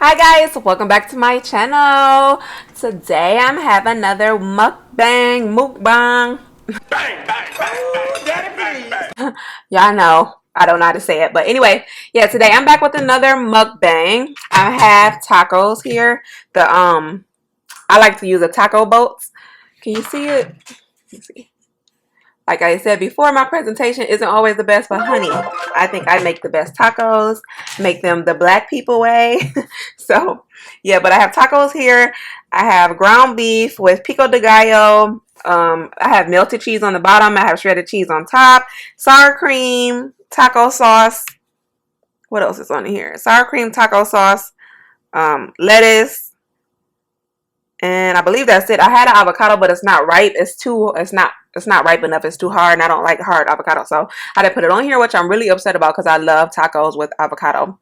Hi guys, welcome back to my channel. Today I'm having another mukbang. Bang, bang, bang, bang, daddy, bang, bang. Y'all know I don't know how to say it, but anyway, yeah, today I'm back with another mukbang. I have tacos here. I like to use the taco boats. Can you see it? Let me see. Like I said before, my presentation isn't always the best, but honey, I think I make the best tacos, make them the black people way. So, yeah, but I have tacos here. I have ground beef with Pico De Gallo. I have melted cheese on the bottom. I have shredded cheese on top. Sour cream, taco sauce. What else is on here? Sour cream, taco sauce, lettuce, and I believe that's it. I had an avocado, but it's not ripe. It's not ripe enough. It's too hard, and I don't like hard avocado. So I didn't put it on here, which I'm really upset about because I love tacos with avocado.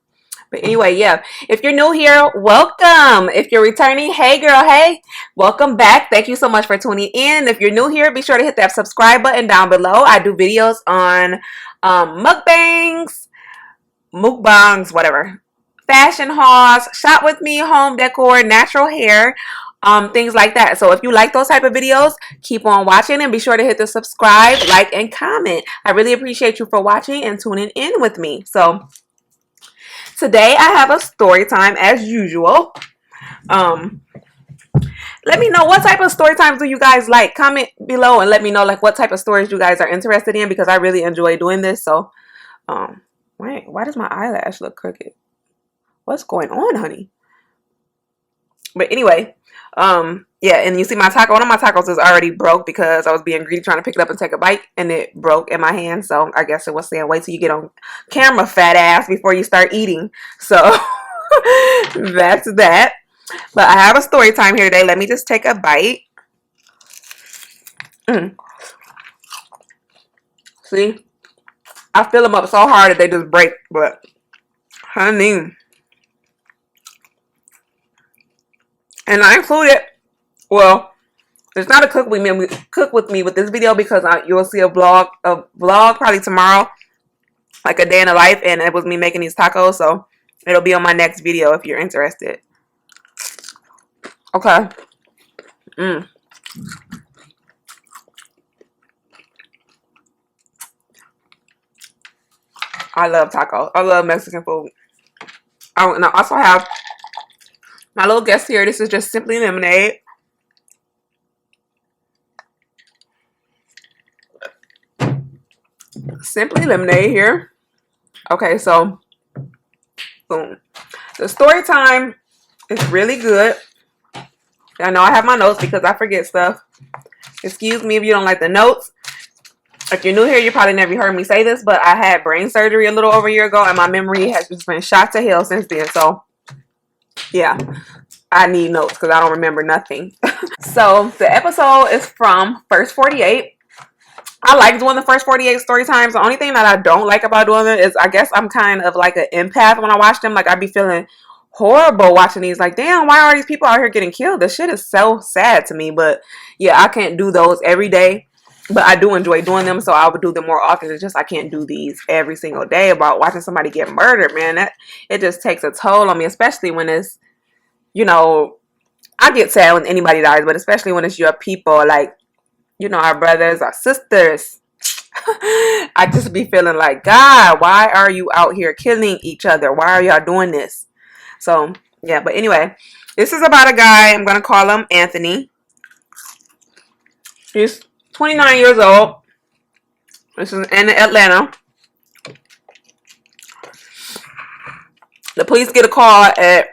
But anyway, yeah. If you're new here, welcome. If you're returning, hey girl, hey. Welcome back. Thank you so much for tuning in. If you're new here, be sure to hit that subscribe button down below. I do videos on mukbangs, whatever. Fashion hauls, shop with me, home decor, natural hair, things like that. So if you like those type of videos, keep on watching and be sure to hit the subscribe, like, and comment. I really appreciate you for watching and tuning in with me. So today I have a story time as usual. Um, let me know what type of story times do you guys like. Comment below and let me know like what type of stories you guys are interested in because I really enjoy doing this. So, wait, why does my eyelash look crooked? What's going on, honey? But anyway, yeah, and you see my taco. One of my tacos is already broke because I was being greedy trying to pick it up and take a bite, and it broke in my hand. So I guess it was saying, wait till you get on camera, fat ass, before you start eating. So that's that. But I have a story time here today. Let me just take a bite. Mm. See, I fill them up so hard that they just break. But honey, and I included, well, it's not a cook with me with this video because you'll see a vlog probably tomorrow, like a day in the life, and it was me making these tacos. So it'll be on my next video if you're interested. Okay. Mm. I love tacos. I love Mexican food. Oh, and I also have my little guest here. This is just simply lemonade. Simply lemonade here. Okay, so boom. The story time is really good. I know I have my notes because I forget stuff. Excuse me if you don't like the notes. If you're new here, you probably never heard me say this, but I had brain surgery a little over a year ago, and my memory has just been shot to hell since then. So, yeah, I need notes because I don't remember nothing. So, the episode is from First 48. I like doing the First 48 story times. The only thing that I don't like about doing it is I guess I'm kind of like an empath when I watch them. Like, I be feeling horrible watching these. Like, damn, why are these people out here getting killed? This shit is so sad to me. But, yeah, I can't do those every day. But I do enjoy doing them, so I would do them more often. It's just I can't do these every single day about watching somebody get murdered, man. That it just takes a toll on me, especially when it's, you know, I get sad when anybody dies, but especially when it's your people, like, you know, our brothers, our sisters. I just be feeling like, God, why are you out here killing each other? Why are y'all doing this? So, yeah, but anyway, this is about a guy. I'm going to call him Anthony. He's 29 years old. This is in Atlanta. The police get a call at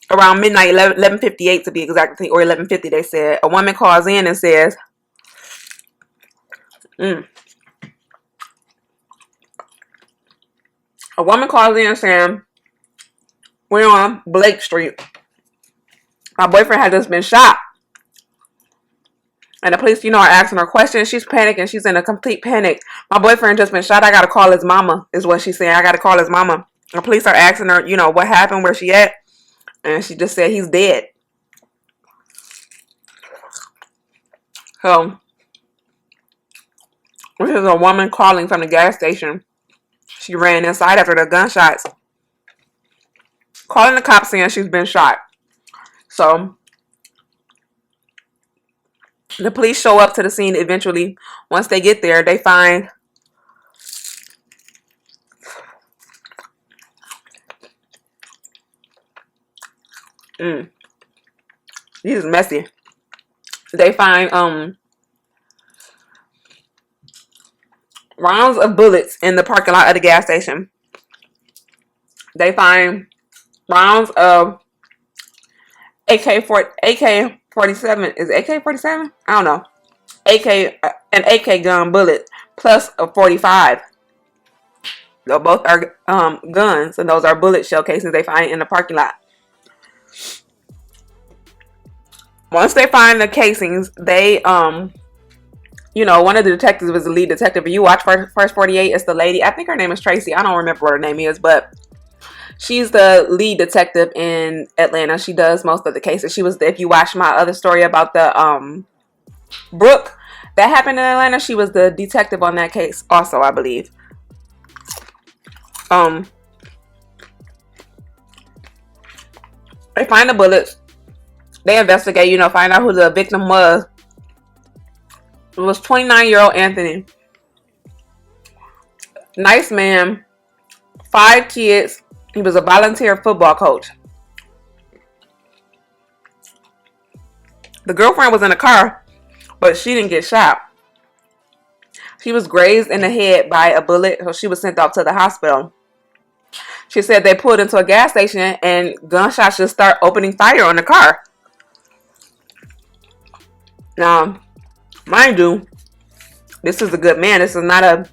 around midnight, 11:58 to be exact, or 11:50 they said. A woman calls in and says, a woman calls in saying, we're on Blake Street. My boyfriend had just been shot. And the police, are asking her questions. She's panicking. She's in a complete panic. My boyfriend just been shot. I got to call his mama, is what she's saying. I got to call his mama. The police are asking her, what happened, where she at. And she just said he's dead. So, this is a woman calling from the gas station. She ran inside after the gunshots. calling the cops saying she's been shot. So the police show up to the scene eventually. Once they get there, they find these is messy. They find rounds of bullets in the parking lot of the gas station. They find rounds of AK-47. Is it AK-47? I don't know. An AK gun bullet plus a 45. They both are guns, and those are bullet shell casings they find in the parking lot. Once they find the casings, they you know, one of the detectives was the lead detective. If you watch First 48, it's the lady. I think her name is Tracy. I don't remember what her name is, but she's the lead detective in Atlanta. She does most of the cases. She was, if you watch my other story about the Brooke that happened in Atlanta, she was the detective on that case also, I believe. They find the bullets. They investigate, you know, find out who the victim was. It was 29-year-old Anthony. Nice man. 5 kids. He was a volunteer football coach. The girlfriend was in the car, but she didn't get shot. She was grazed in the head by a bullet, so she was sent off to the hospital. She said they pulled into a gas station and gunshots just start opening fire on the car. Now, mind you, this is a good man. This is not a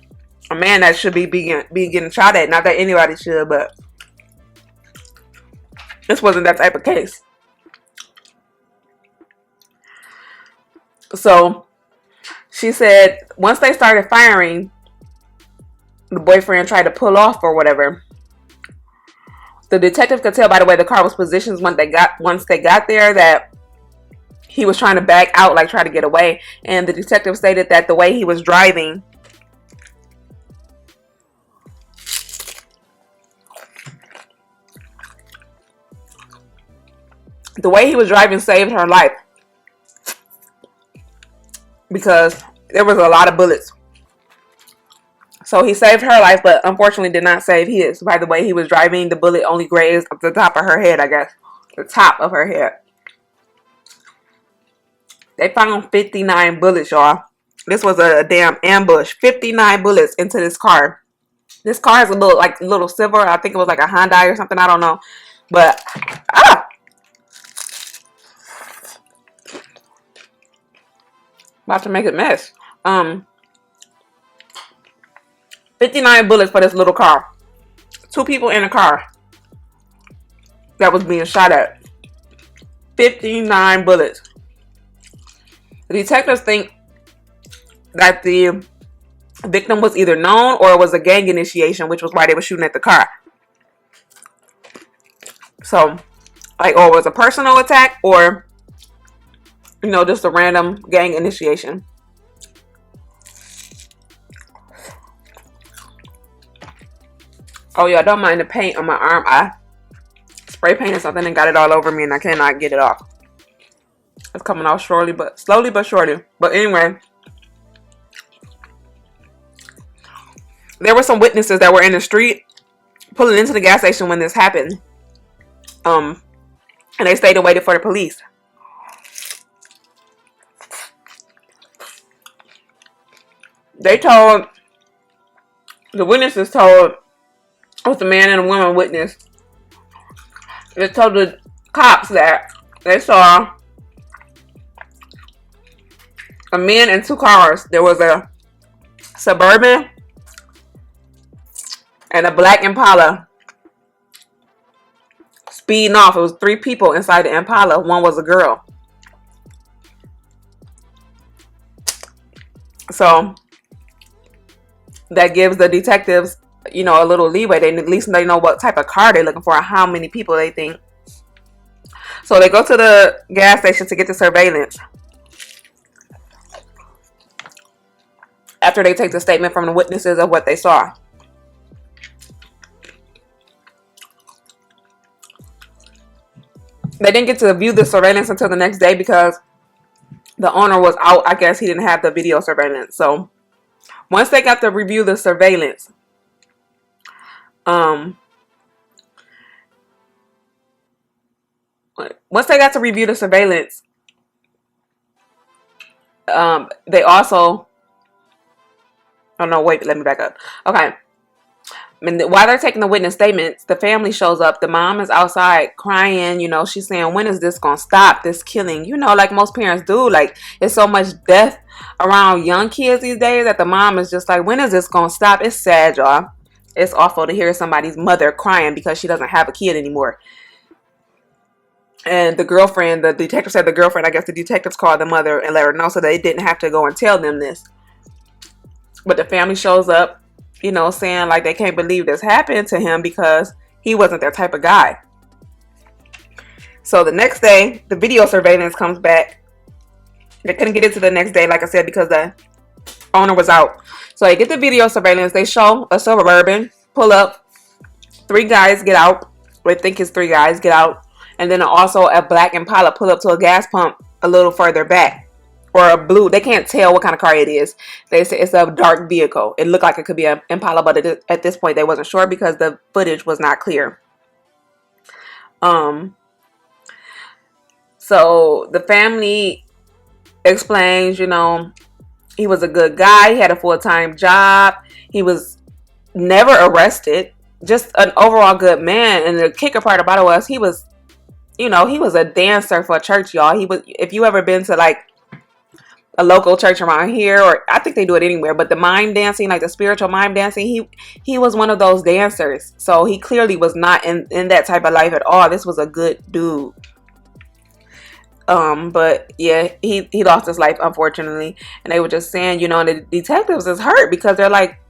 man that should be getting shot at. Not that anybody should, but this wasn't that type of case. So, she said once they started firing, the boyfriend tried to pull off or whatever. The detective could tell by the way the car was positioned once they got there that he was trying to back out, like try to get away. And the detective stated that the way he was driving, saved her life. Because there was a lot of bullets. So he saved her life, but unfortunately did not save his. By the way he was driving, the bullet only grazed up the top of her head, I guess. The top of her head. They found 59 bullets, y'all. This was a damn ambush. 59 bullets into this car. This car is a little silver. I think it was like a Hyundai or something. I don't know. But, about to make a mess. 59 bullets for this little car. 2 people in a car that was being shot at. 59 bullets. The detectives think that the victim was either known or it was a gang initiation, which was why they were shooting at the car. So, like, or it was a personal attack or, you know, just a random gang initiation. Oh yeah, don't mind the paint on my arm. I spray painted something and got it all over me and I cannot get it off. It's coming off slowly but surely. But anyway, there were some witnesses that were in the street pulling into the gas station when this happened. And they stayed and waited for the police. The witnesses told, it was a man and a woman witness. They told the cops that they saw a man in 2 cars. There was a Suburban and a black Impala speeding off. It was 3 people inside the Impala. One was a girl. So that gives the detectives, you know, a little leeway. They at least they know what type of car they're looking for and how many people they think. So they go to the gas station to get the surveillance. After they take the statement from the witnesses of what they saw. They didn't get to view the surveillance until the next day because the owner was out. I guess he didn't have the video surveillance. So once they got to review the surveillance, once they got to review the surveillance, they also, oh no, wait, let me back up. Okay. And while they're taking the witness statements, the family shows up. The mom is outside crying. You know, she's saying, when is this going to stop, this killing? You know, like most parents do. Like, it's so much death around young kids these days that the mom is just like, when is this going to stop? It's sad, y'all. It's awful to hear somebody's mother crying because she doesn't have a kid anymore. And the girlfriend, the detective said the girlfriend, I guess the detectives called the mother and let her know so they didn't have to go and tell them this. But the family shows up, you know, saying like they can't believe this happened to him because he wasn't their type of guy. So the next day, the video surveillance comes back. They couldn't get it to the next day, like I said, because the owner was out. So they get the video surveillance. They show a Suburban pull up. 3 guys get out. They think it's 3 guys get out. And then also a black Impala pull up to a gas pump a little further back. Or a blue. They can't tell what kind of car it is. They say it's a dark vehicle. It looked like it could be an Impala, but at this point they wasn't sure because the footage was not clear. So the family explains, you know, he was a good guy. He had a full-time job. He was never arrested. Just an overall good man. And the kicker part about it was he was, you know, he was a dancer for a church, y'all. He was, if you ever been to like a local church around here, or I think they do it anywhere, but the mime dancing, like the spiritual mime dancing, he was one of those dancers. So he clearly was not in that type of life at all. This was a good dude. But yeah, he lost his life, unfortunately. And they were just saying, you know, and the detectives is hurt because they're like,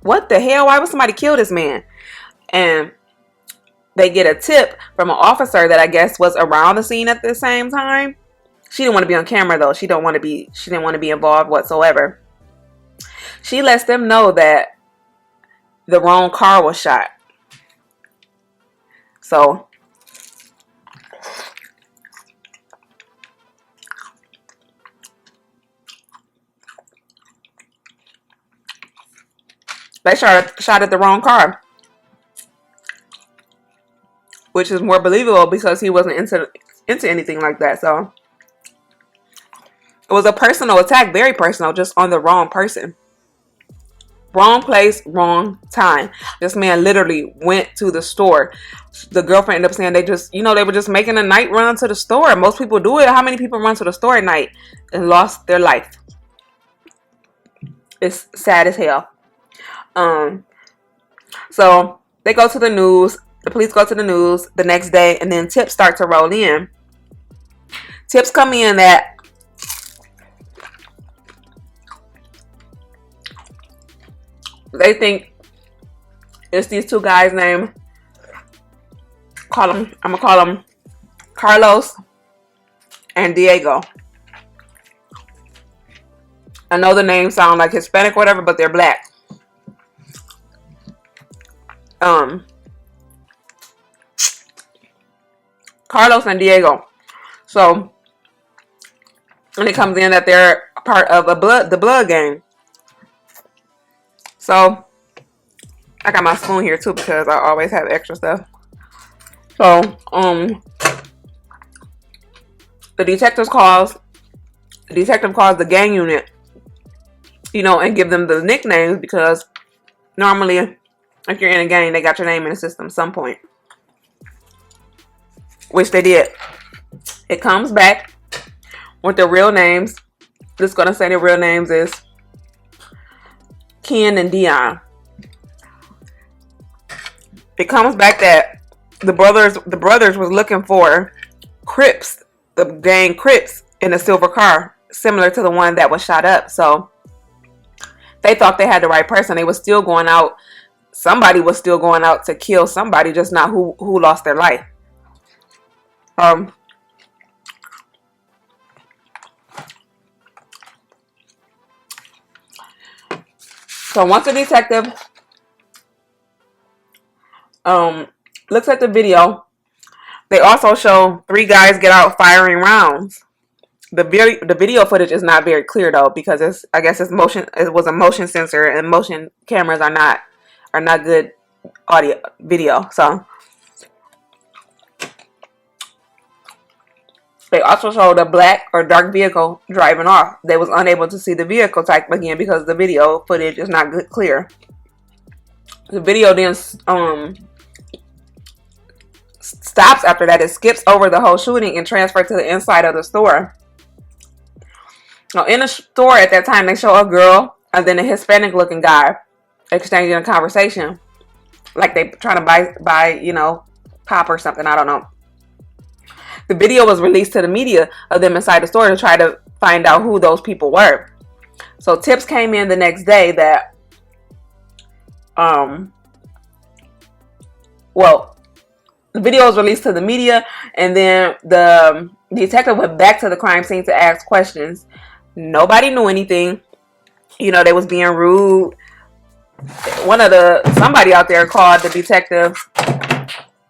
what the hell? Why would somebody kill this man? And they get a tip from an officer that I guess was around the scene at the same time. She didn't want to be on camera though. She didn't want to be involved whatsoever. She lets them know that the wrong car was shot. So they shot at the wrong car, which is more believable because he wasn't into anything like that. So it was a personal attack, very personal, just on the wrong person. Wrong place, wrong time. This man literally went to the store. The girlfriend ended up saying they just, you know, they were just making a night run to the store. Most people do it. How many people run to the store at night and lost their life? It's sad as hell. So they go to the news. The police go to the news the next day, and then tips start to roll in. Tips come in that they think it's these 2 guys named, I'm gonna call them Carlos and Diego. I know the names sound like Hispanic or whatever, but they're black. Carlos and Diego. So when it comes in that they're part of the blood gang. So I got my spoon here too because I always have extra stuff. So the detective calls the gang unit, you know, and give them the nicknames because normally if you're in a gang, they got your name in the system at some point, which they did. It comes back with the real names. Just gonna say the real names is Ken and Dion. It comes back that the brothers was looking for Crips, the gang Crips, in a silver car similar to the one that was shot up. So they thought they had the right person. They were still going out. Somebody was still going out to kill somebody, just not who lost their life. So once the detective looks at the video, They also show 3 guys get out firing rounds. The video footage is not very clear though, because I guess it was a motion sensor, and motion cameras are not good audio video. So they also showed a black or dark vehicle driving off. They was unable to see the vehicle type again because the video footage is not good clear. The video then stops after that. It skips over the whole shooting and transfers to the inside of the store. Now, in the store at that time, they show a girl and then a Hispanic-looking guy exchanging a conversation, like they trying to buy, you know, pop or something. I don't know. The video was released to the media of them inside the store to try to find out who those people were. So tips came in the next day that, well, the video was released to the media, and then the detective went back to the crime scene to ask questions. Nobody knew anything. You know, they was being rude. Somebody out there called the detective,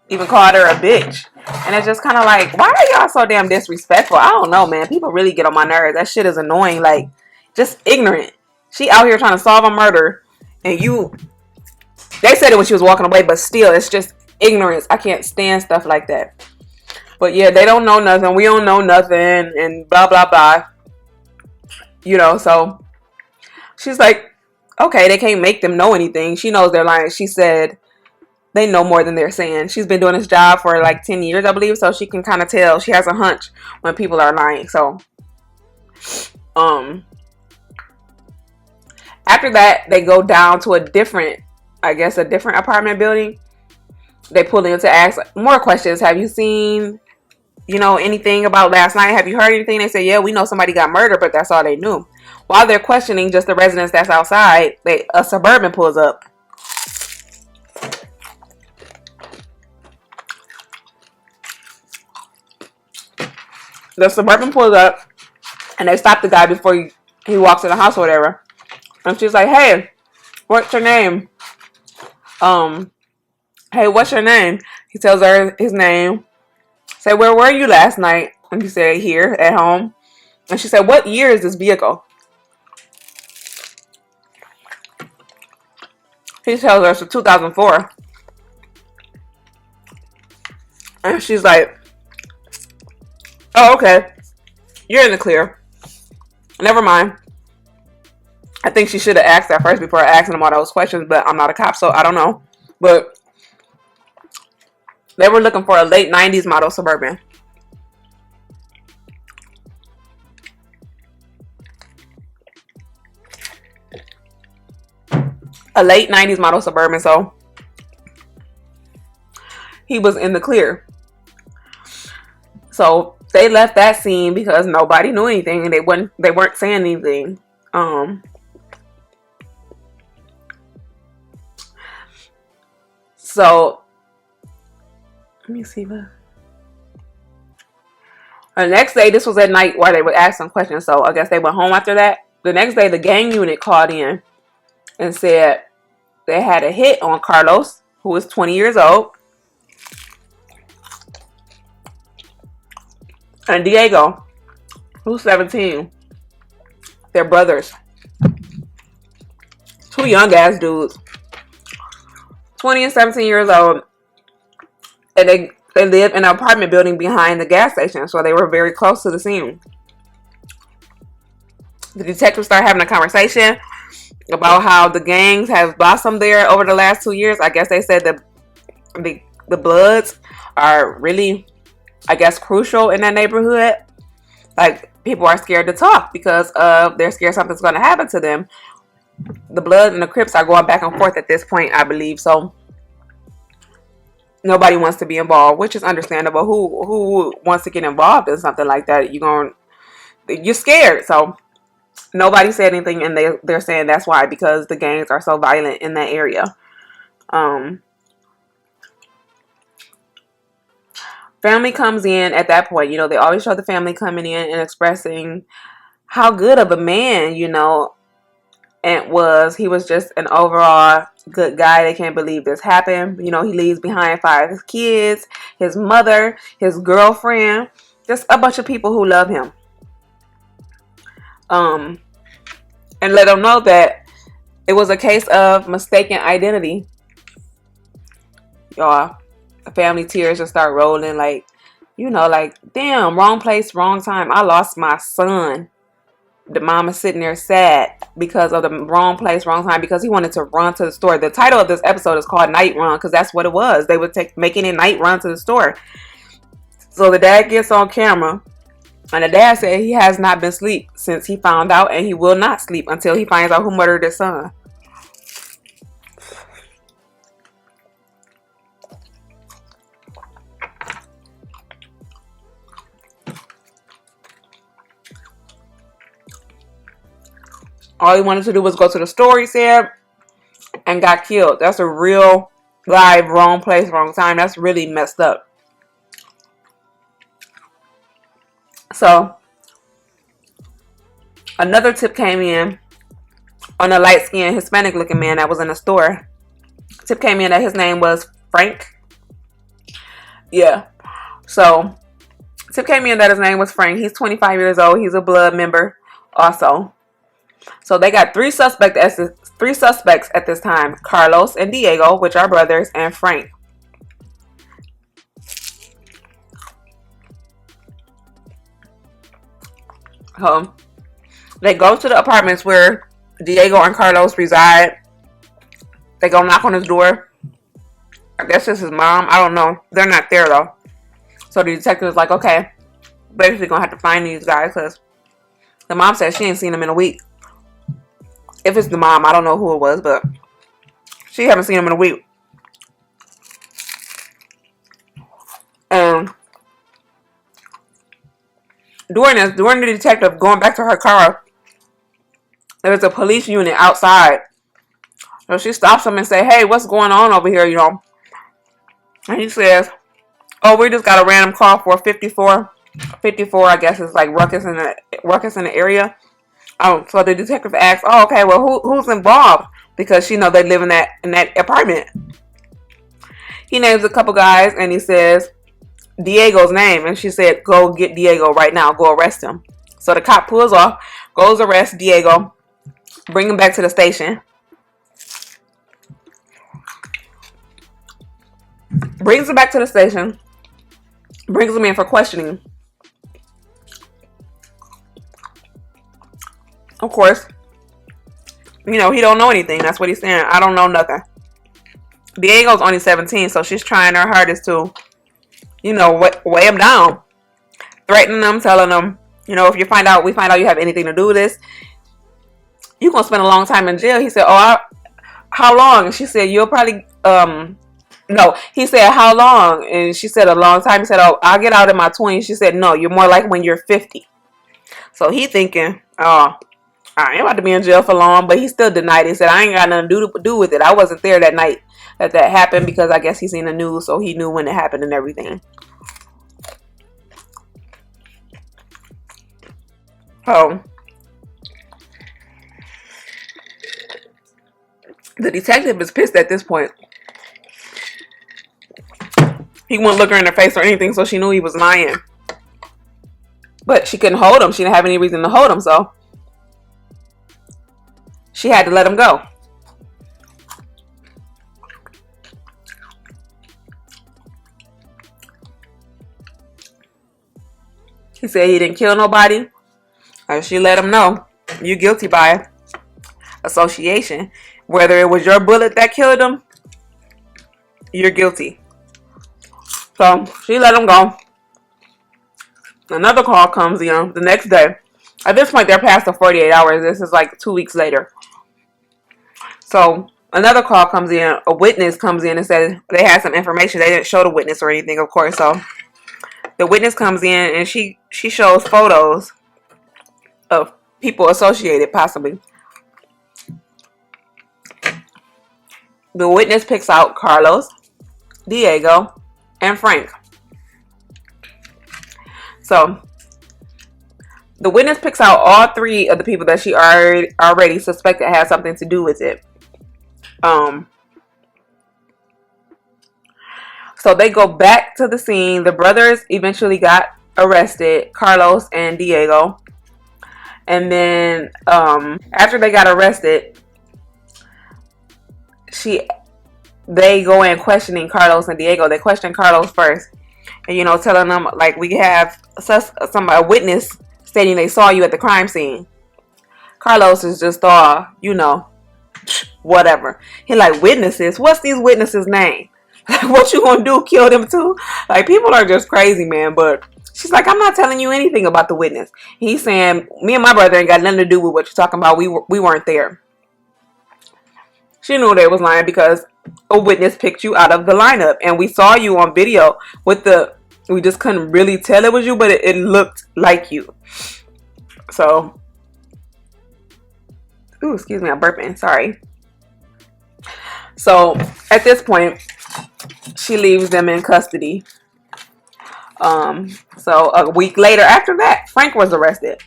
even called her a bitch. And it's just kind of like, why are y'all so damn disrespectful? I don't know, man. People really get on my nerves. That shit is annoying. Like, just ignorant. She out here trying to solve a murder, and they said it when she was walking away, but still, it's just ignorance. I can't stand stuff like that. But yeah, they don't know nothing. We don't know nothing, and blah, blah, blah. You know, so she's like, okay, they can't make them know anything. She knows they're lying. She said they know more than they're saying. She's been doing this job for like 10 years, I believe, so she can kind of tell. She has a hunch when people are lying. So, after that, they go down to a different apartment building. They pull in to ask more questions. Have you seen, you know, anything about last night? Have you heard anything? They say, yeah, we know somebody got murdered, but that's all they knew. While they're questioning just the residents that's outside, a Suburban pulls up. The Suburban pulls up, and they stop the guy before he walks in the house or whatever. And she's like, hey, what's your name? Hey, what's your name? He tells her his name. Say, where were you last night? And he said, here, at home. And she said, what year is this vehicle? He tells her it's 2004. And she's like, oh, okay. You're in the clear. Never mind. I think she should have asked that first before asking him all those questions, but I'm not a cop, so I don't know. But they were looking for a late 90s model Suburban. A late 90s model Suburban, so he was in the clear. So they left that scene because nobody knew anything, and they weren't saying anything. So let me see. The next day, this was at night where they would ask some questions. So I guess they went home after that. The next day, the gang unit called in and said they had a hit on Carlos, who was 20 years old, and Diego, who's 17. They're brothers. 2 young ass dudes. 20 and 17 years old. And they live in an apartment building behind the gas station. So they were very close to the scene. The detectives started having a conversation about how the gangs have blossomed there over the last 2 years. I guess they said that the Bloods are really, I guess, crucial in that neighborhood. Like, people are scared to talk because they're scared something's going to happen to them. The Blood and the Crips are going back and forth at this point, I believe. So nobody wants to be involved, which is understandable. Who wants to get involved in something like that? You're scared. So nobody said anything, and they're saying that's why, because the gangs are so violent in that area. Family comes in at that point. You know, they always show the family coming in and expressing how good of a man, you know, he was just an overall good guy. They can't believe this happened. You know, he leaves behind 5 kids, his mother, his girlfriend, just a bunch of people who love him. And let them know that it was a case of mistaken identity. Y'all, the family tears just start rolling, like, you know, like, damn, wrong place, wrong time. I lost my son. The mom is sitting there sad because of the wrong place, wrong time, because he wanted to run to the store. The title of this episode is called Night Run because that's what it was. They would making a night run to the store. So the dad gets on camera, and the dad said he has not been asleep since he found out, and he will not sleep until he finds out who murdered his son. All he wanted to do was go to the store, he said, and got killed. That's a real live wrong place, wrong time. That's really messed up. So, another tip came in on a light-skinned Hispanic-looking man that was in the store. Tip came in that his name was Frank. Yeah. So, tip came in that his name was Frank. He's 25 years old. He's a blood member also. So they got three suspects at this time: Carlos and Diego, which are brothers, and Frank. They go to the apartments where Diego and Carlos reside. They go knock on his door. I guess it's his mom. I don't know. They're not there though. So the detective is like, okay, basically gonna have to find these guys because the mom said she ain't seen them in a week. If it's the mom, I don't know who it was, but she haven't seen him in a week. And during the detective going back to her car, there was a police unit outside. So she stops him and say, hey, what's going on over here, you know? And he says, oh, we just got a random call for 54. 54, I guess, is like ruckus in the area. Oh, so the detective asks, oh, okay, well, who's involved? Because she know they live in that apartment. He names a couple guys, and he says Diego's name. And she said, go get Diego right now. Go arrest him. So the cop pulls off, goes arrest Diego, bring him back to the station. Brings him back to the station. Brings him in for questioning. Of course, you know, he don't know anything. That's what he's saying. I don't know nothing. Diego's only 17, so she's trying her hardest to, you know, weigh him down. Threatening them, telling them, you know, if we find out you have anything to do with this, you're going to spend a long time in jail. He said, oh, how long? And she said, you'll probably, no. He said, how long? And she said, a long time. He said, oh, I'll get out in my 20s. She said, no, you're more like when you're 50. So he thinking, oh, I ain't about to be in jail for long, but he still denied it. He said, I ain't got nothing to do with it. I wasn't there that night that happened because I guess he's seen the news, so he knew when it happened and everything. Oh. The detective is pissed at this point. He wouldn't look her in the face or anything, so she knew he was lying. But she couldn't hold him. She didn't have any reason to hold him, so she had to let him go. He said he didn't kill nobody. And she let him know, you're guilty by association. Whether it was your bullet that killed him, you're guilty. So she let him go. Another call comes in the next day. At this point, they're past the 48 hours. This is like 2 weeks later. So another call comes in. A witness comes in and says they had some information. They didn't show the witness or anything, of course. So the witness comes in and she shows photos of people associated, possibly. The witness picks out Carlos, Diego, and Frank. So the witness picks out all three of the people that she already suspected had something to do with it. Um, so they go back to the scene. The brothers eventually got arrested, Carlos and Diego. And then after they got arrested, they go in questioning Carlos and Diego. They question Carlos first, and telling them like, we have a witness stating they saw you at the crime scene. Carlos is just whatever. He like, witnesses? What's these witnesses' name? Like, what you gonna do? Kill them too? Like, people are just crazy, man. But she's like, I'm not telling you anything about the witness. He's saying, me and my brother ain't got nothing to do with what you're talking about. We weren't there. She knew they was lying because a witness picked you out of the lineup, and we saw you on video with we just couldn't really tell it was you, but it looked like you. So, ooh, excuse me, I'm burping. Sorry. So at this point, she leaves them in custody. So a week later, after that, Frank was arrested.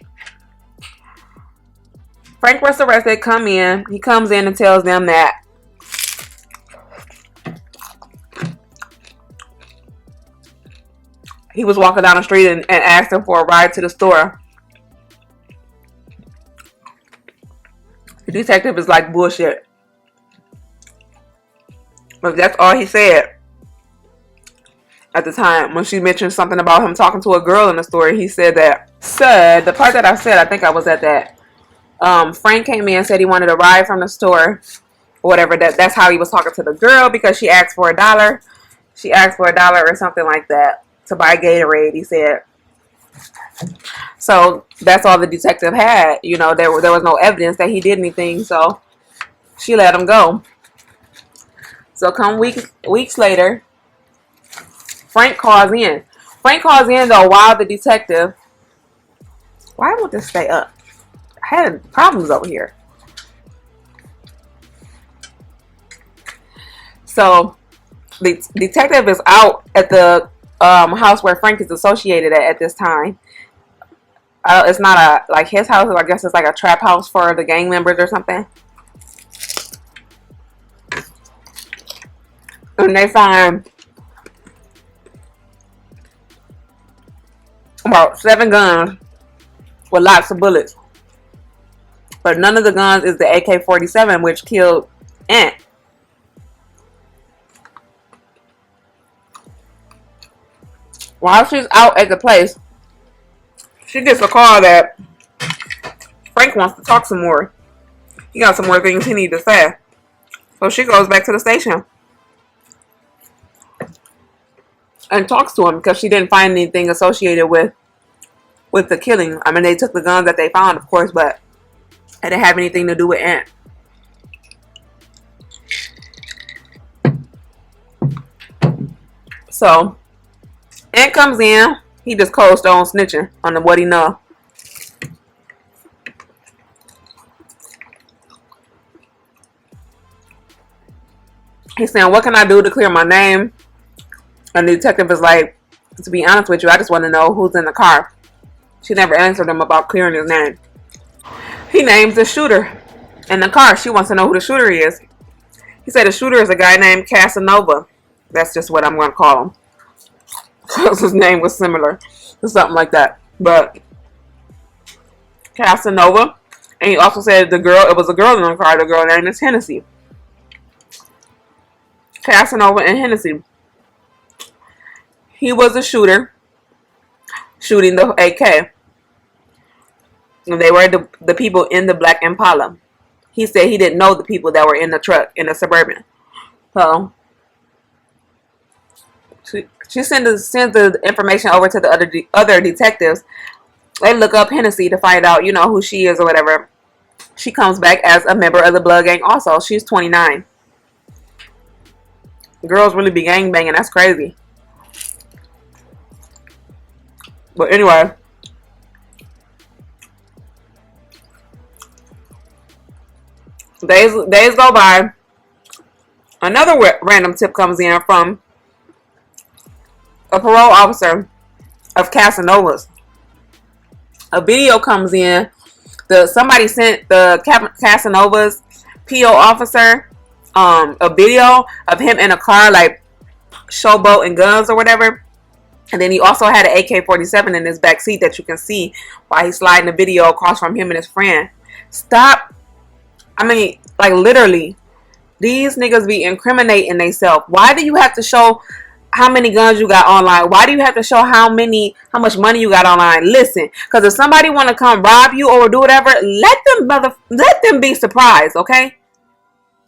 He comes in and tells them that he was walking down the street and asked him for a ride to the store. The detective is like, bullshit. But that's all he said at the time. When she mentioned something about him talking to a girl in the story, he said that. The part that I said, I think I was at that. Frank came in and said he wanted a ride from the store. Or whatever. That's how he was talking to the girl, because she asked for $1. She asked for $1 or something like that to buy Gatorade, he said. So that's all the detective had. There was no evidence that he did anything, so she let him go. So come weeks later, Frank calls in. Though, while the detective... Why won't this stay up? I had problems over here. So the detective is out at the house where Frank is associated at this time. It's not his house. I guess it's like a trap house for the gang members or something. And they find about 7 guns with lots of bullets. But none of the guns is the AK-47, which killed Ant. While she's out at the place, she gets a call that Frank wants to talk some more. He got some more things he needs to say. So she goes back to the station and talks to him because she didn't find anything associated with the killing. I mean, they took the guns that they found, of course, but it didn't have anything to do with Ant. So Ant comes in. He just cold stone snitching on what he know. He's saying, what can I do to clear my name? And the detective is like, to be honest with you, I just want to know who's in the car. She never answered him about clearing his name. He names the shooter in the car. She wants to know who the shooter is. He said the shooter is a guy named Casanova. That's just what I'm going to call him, because his name was similar to something like that. But Casanova. And he also said it was a girl in the car. The girl name is Hennessy. Casanova and Hennessy. He was a shooter shooting the AK. And they were the people in the black Impala. He said he didn't know the people that were in the truck, in the Suburban. So she sends the information over to the other detectives. They look up Hennessy to find out, who she is or whatever. She comes back as a member of the Blood Gang also. She's 29. Girls really be gang banging. That's crazy. But anyway, days go by. Another random tip comes in from a parole officer of Casanova's. A video comes in. Somebody sent the Casanova's PO officer a video of him in a car, like showboating guns or whatever. And then he also had an AK-47 in his back seat that you can see while he's sliding the video across from him and his friend. Stop. I mean, like literally, these niggas be incriminating themselves. Why do you have to show how many guns you got online? Why do you have to show how much money you got online? Listen, because if somebody want to come rob you or do whatever, let them be surprised, okay?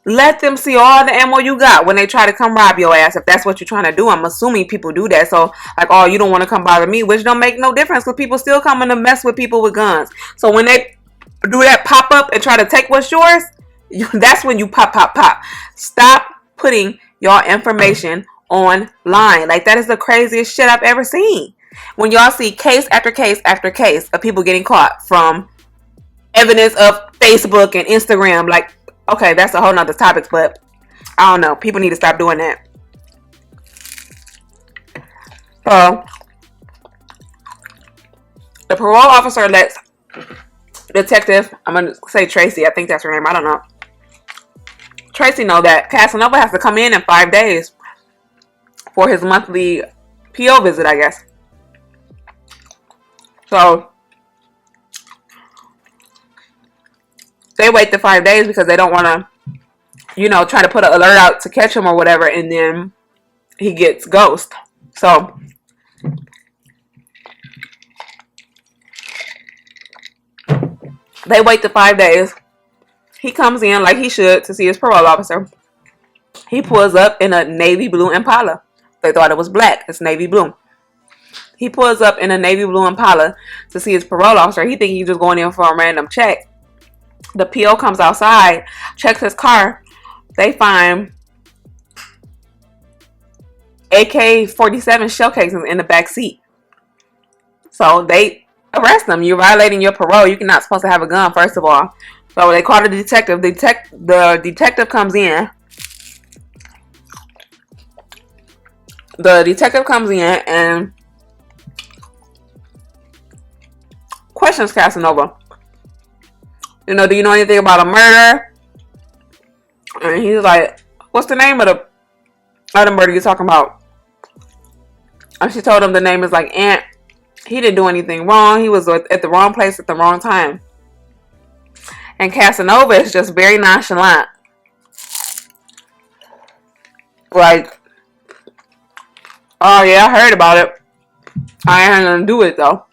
Let them see all the ammo you got when they try to come rob your ass, if that's what you're trying to do. I'm assuming people do that. So, like, oh, you don't want to come bother me, which don't make no difference because people still coming to mess with people with guns. So when they do that pop up and try to take what's yours, that's when you pop. Stop putting your information online. Like, that is the craziest shit I've ever seen. When y'all see case after case after case of people getting caught from evidence of Facebook and Instagram, like, okay, that's a whole nother topic, but I don't know. People need to stop doing that. So, the parole officer lets Detective, I'm going to say Tracy, I think that's her name, I don't know. Tracy know that Casanova has to come in 5 days for his monthly PO visit, I guess. So, they wait the 5 days because they don't want to, you know, try to put an alert out to catch him or whatever, and then he gets ghost. So, they wait the 5 days. He comes in like he should to see his parole officer. He pulls up in a navy blue Impala. They thought it was black. It's navy blue. He pulls up in a navy blue Impala to see his parole officer. He think he's just going in for a random check. The PO comes outside, checks his car. They find AK-47 shell casings in the back seat. So they arrest him. You're violating your parole. You're not supposed to have a gun, first of all. So they call the detective. The detective comes in. The detective comes in and questions Casanova. You know, do you know anything about a murder? And he's like, what's the name of the murder you're talking about? And she told him the name is like Ant. He didn't do anything wrong. He was at the wrong place at the wrong time. And Casanova is just very nonchalant. Like, oh yeah, I heard about it. I ain't had nothing to do with it though.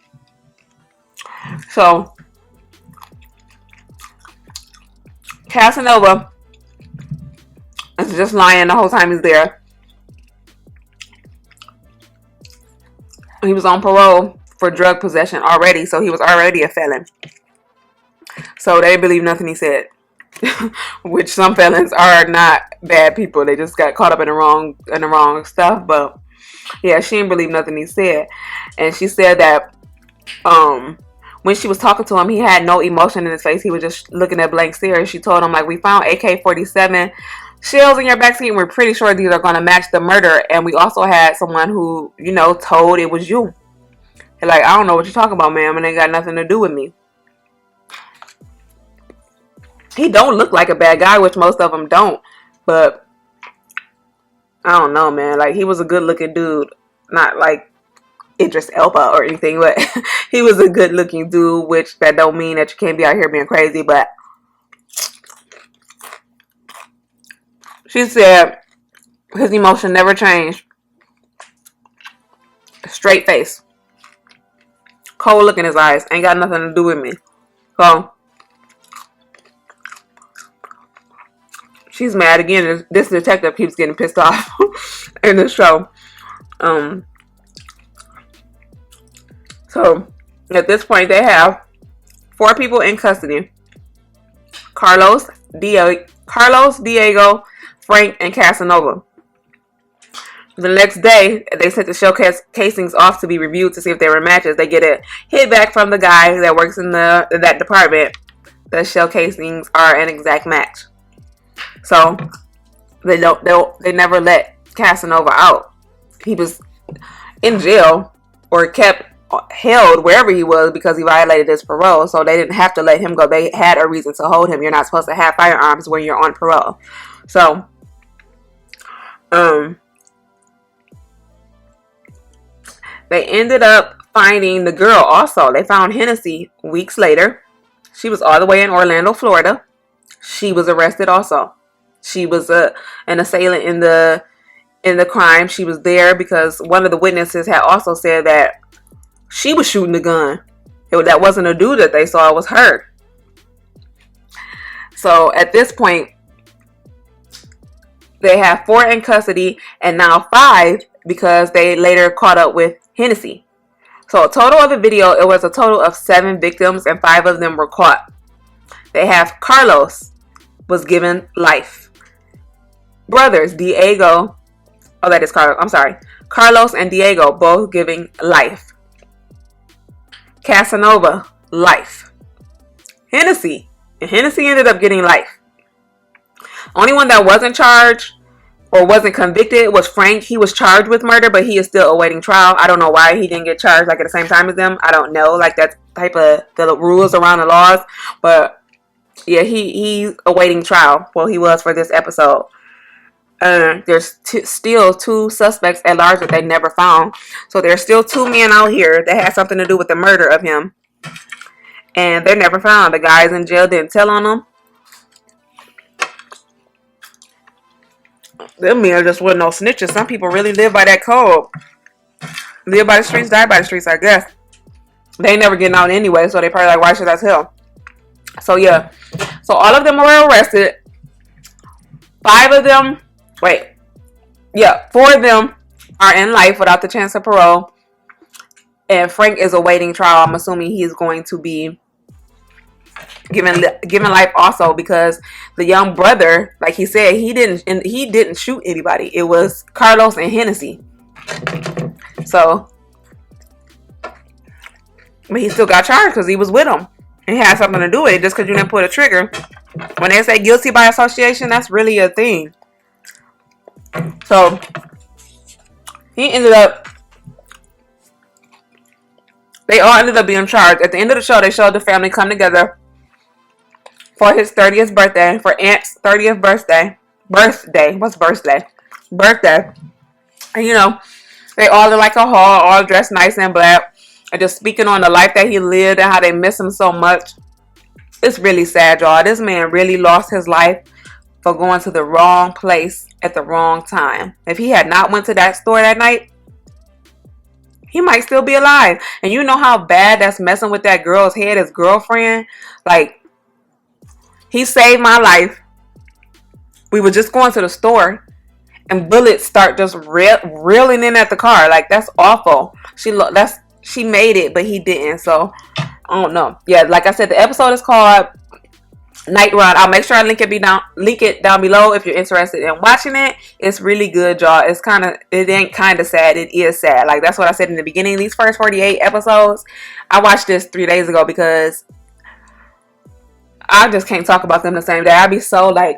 So, Casanova is just lying the whole time he's there. He was on parole for drug possession already, so he was already a felon. So they believe nothing he said. Which some felons are not bad people. They just got caught up in the wrong stuff. But yeah, she didn't believe nothing he said. And she said that when she was talking to him, he had no emotion in his face. He was just looking at blank stare. She told him, like, we found AK-47 shells in your backseat, and we're pretty sure these are going to match the murder. And we also had someone who, you know, told it was you. And like, I don't know what you're talking about, ma'am, and it ain't got nothing to do with me. He don't look like a bad guy, which most of them don't. But I don't know, man. Like, he was a good looking dude. Not like Idris Elba or anything, but he was a good looking dude, which that don't mean that you can't be out here being crazy. But she said his emotion never changed. Straight face. Cold look in his eyes. Ain't got nothing to do with me. So she's mad again. This detective keeps getting pissed off in the show. So at this point, they have 4 people in custody: Carlos, Diego, Frank, and Casanova. The next day, they sent the shell casings off to be reviewed to see if they were matches. They get a hit back from the guy that works in that department. The shell casings are an exact match. So they never let Casanova out. He was in jail or kept held wherever he was because he violated his parole. So they didn't have to let him go. They had a reason to hold him. You're not supposed to have firearms when you're on parole. So, they ended up finding the girl also. They found Hennessy weeks later. She was all the way in Orlando, Florida. She was arrested also. She was an assailant in the crime. She was there because one of the witnesses had also said that she was shooting the gun. That wasn't a dude that they saw, it was her. So at this point, they have 4 in custody and now 5 because they later caught up with Hennessy. So a total of the video, it was a total of 7 victims and 5 of them were caught. They have Carlos was given life. Brothers, Diego, oh that is Carlos, I'm sorry. Carlos and Diego both giving life. Casanova, life. Hennessy ended up getting life. Only one that wasn't charged or wasn't convicted was Frank. He was charged with murder, but he is still awaiting trial. I don't know why he didn't get charged like at the same time as them. I don't know, like that type of the rules around the laws. But yeah, he's awaiting trial. Well, he was for this episode. There's still 2 suspects at large that they never found. So there's still 2 men out here that had something to do with the murder of him. And they're never found. The guys in jail didn't tell on them. Them men just wasn't no snitches. Some people really live by that code. Live by the streets, die by the streets, I guess. They ain't never getting out anyway, so they probably like, why should I tell? So yeah. So all of them were arrested. 5 of them, 4 of them are in life without the chance of parole. And Frank is awaiting trial. I'm assuming he's going to be given life also because the young brother, like he said, he didn't shoot anybody. It was Carlos and Hennessy. So, but he still got charged because he was with him. And he had something to do with it. Just because you didn't pull a trigger. When they say guilty by association, that's really a thing. So, they all ended up being charged. At the end of the show, they showed the family come together for his 30th birthday, for Aunt's 30th birthday. What's birthday? Birthday. And, you know, they all in like a hall, all dressed nice and black. And just speaking on the life that he lived and how they miss him so much. It's really sad, y'all. This man really lost his life for going to the wrong place at the wrong time. If he had not went to that store that night, he might still be alive. And you know how bad that's messing with that girl's head, his girlfriend. Like, he saved my life. We were just going to the store and bullets start just reeling in at the car. Like, that's awful. She made it, but he didn't. So, I don't know. Yeah, like I said, the episode is called Night Run. I'll make sure I link it down below if you're interested in watching it. It's really good, y'all. It ain't kind of sad. It is sad. Like, that's what I said in the beginning. These first 48 episodes, I watched this 3 days ago because I just can't talk about them the same day. I'd be so, like,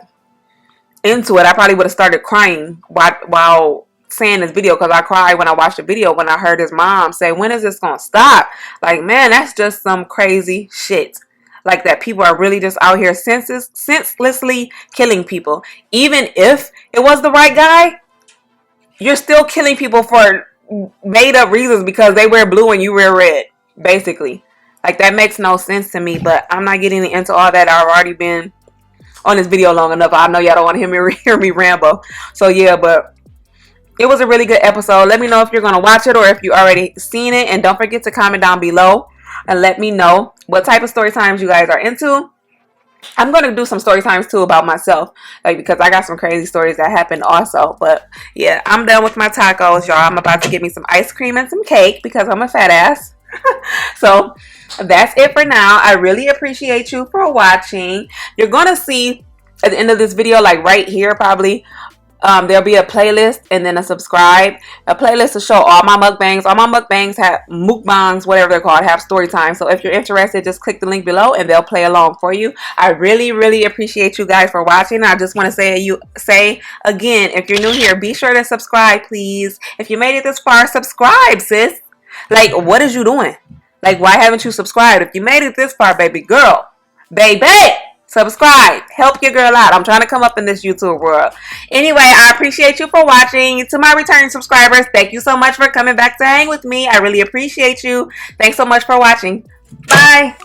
into it. I probably would have started crying while saying this video because I cried when I watched the video when I heard his mom say, when is this gonna stop? Like, man, that's just some crazy shit. Like, that people are really just out here senselessly killing people. Even if it was the right guy, you're still killing people for made up reasons because they wear blue and you wear red, basically. Like, that makes no sense to me, but I'm not getting into all that. I've already been on this video long enough. I know y'all don't want to hear me ramble. So yeah, but it was a really good episode. Let me know if you're going to watch it or if you already seen it. And don't forget to comment down below and let me know what type of story times you guys are into. I'm going to do some story times too about myself. Like, because I got some crazy stories that happened also. But yeah, I'm done with my tacos, y'all. I'm about to get me some ice cream and some cake because I'm a fat ass. So that's it for now. I really appreciate you for watching. You're going to see at the end of this video, like right here probably, there'll be a playlist and then a subscribe. A playlist to show all my mukbangs. All my mukbangs have mukbangs, whatever they're called, have story time. So if you're interested, just click the link below and they'll play along for you. I really, really appreciate you guys for watching. I just want to say again, if you're new here, be sure to subscribe, please. If you made it this far, subscribe, sis. Like, what is you doing? Like, why haven't you subscribed? If you made it this far, baby girl, baby, Subscribe. Help your girl out. I'm trying to come up in this YouTube world. Anyway, I appreciate you for watching. To my returning subscribers, thank you so much for coming back to hang with me. I really appreciate you. Thanks so much for watching. Bye.